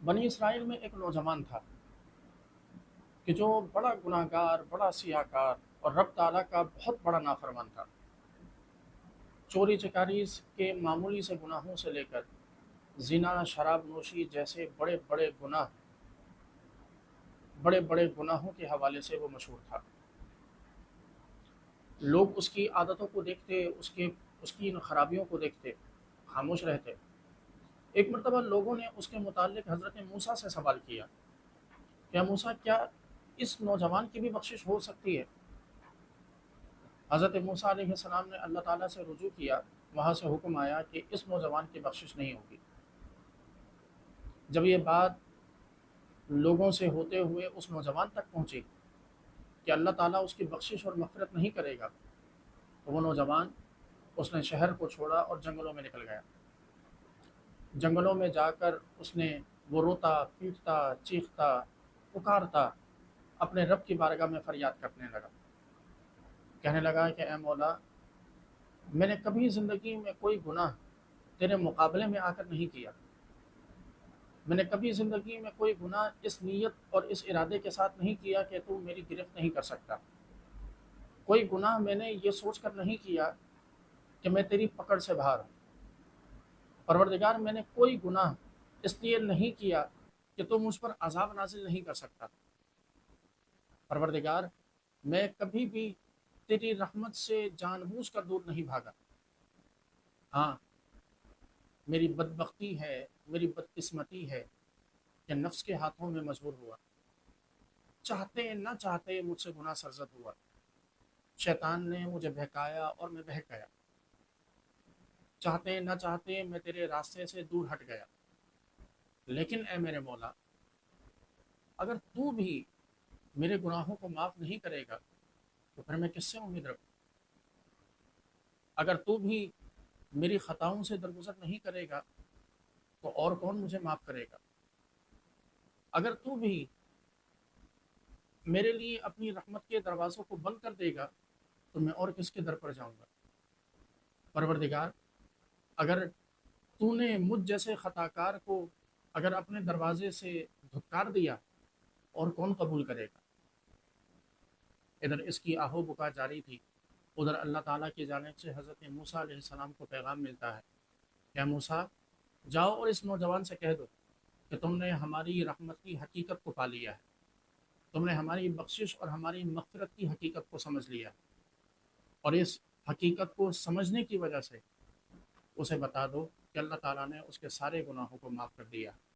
بنی اسرائیل میں ایک نوجوان تھا کہ جو بڑا گناہگار، بڑا سیاہکار اور رب تعالیٰ کا بہت بڑا نافرمان تھا۔ چوری چکاری کے معمولی سے گناہوں سے لے کر زنا، شراب نوشی جیسے بڑے بڑے گناہوں کے حوالے سے وہ مشہور تھا۔ لوگ اس کی عادتوں کو دیکھتے، اس کی ان خرابیوں کو دیکھتے، خاموش رہتے۔ ایک مرتبہ لوگوں نے اس کے متعلق حضرت موسیٰ سے سوال کیا، کیا موسیٰ، کیا اس نوجوان کی بھی بخشش ہو سکتی ہے؟ حضرت موسیٰ علیہ السلام نے اللہ تعالیٰ سے رجوع کیا، وہاں سے حکم آیا کہ اس نوجوان کی بخشش نہیں ہوگی۔ جب یہ بات لوگوں سے ہوتے ہوئے اس نوجوان تک پہنچی کہ اللہ تعالیٰ اس کی بخشش اور مغفرت نہیں کرے گا، تو وہ نوجوان، اس نے شہر کو چھوڑا اور جنگلوں میں نکل گیا۔ جنگلوں میں جا کر اس نے، وہ روتا پیٹتا چیختا پکارتا اپنے رب کی بارگاہ میں فریاد کرنے لگا، کہنے لگا کہ اے مولا، میں نے کبھی زندگی میں کوئی گناہ تیرے مقابلے میں آ کر نہیں کیا۔ میں نے کبھی زندگی میں کوئی گناہ اس نیت اور اس ارادے کے ساتھ نہیں کیا کہ تو میری گرفت نہیں کر سکتا۔ کوئی گناہ میں نے یہ سوچ کر نہیں کیا کہ میں تیری پکڑ سے باہر ہوں۔ پروردگار، میں نے کوئی گناہ اس لیے نہیں کیا کہ تو مجھ پر عذاب نازل نہیں کر سکتا۔ پروردگار، میں کبھی بھی تیری رحمت سے جان بوجھ کر دور نہیں بھاگا۔ ہاں، میری بدبختی ہے، میری بدقسمتی ہے کہ نفس کے ہاتھوں میں مجبور ہوا، چاہتے نہ چاہتے مجھ سے گناہ سرزد ہوا۔ شیطان نے مجھے بہکایا اور میں بہک گیا، چاہتے نہ چاہتے میں تیرے راستے سے دور ہٹ گیا۔ لیکن اے میرے مولا، اگر تو بھی میرے گناہوں کو معاف نہیں کرے گا تو پھر میں کس سے امید رکھوں؟ اگر تو بھی میری خطاؤں سے درگزر نہیں کرے گا تو اور کون مجھے معاف کرے گا؟ اگر تو بھی میرے لیے اپنی رحمت کے دروازوں کو بند کر دے گا تو میں اور کس کے در پر جاؤں گا؟ پروردگار، اگر تو نے مجھ جیسے خطا کار کو اگر اپنے دروازے سے دھتکار دیا، اور کون قبول کرے گا؟ ادھر اس کی آہو بکا جاری تھی، ادھر اللہ تعالیٰ کی جانب سے حضرت موسیٰ علیہ السلام کو پیغام ملتا ہے کہ موسیٰ، جاؤ اور اس نوجوان سے کہہ دو کہ تم نے ہماری رحمت کی حقیقت کو پا لیا ہے، تم نے ہماری بخشش اور ہماری مغفرت کی حقیقت کو سمجھ لیا ہے، اور اس حقیقت کو سمجھنے کی وجہ سے اسے بتا دو کہ اللہ تعالیٰ نے اس کے سارے گناہوں کو معاف کر دیا۔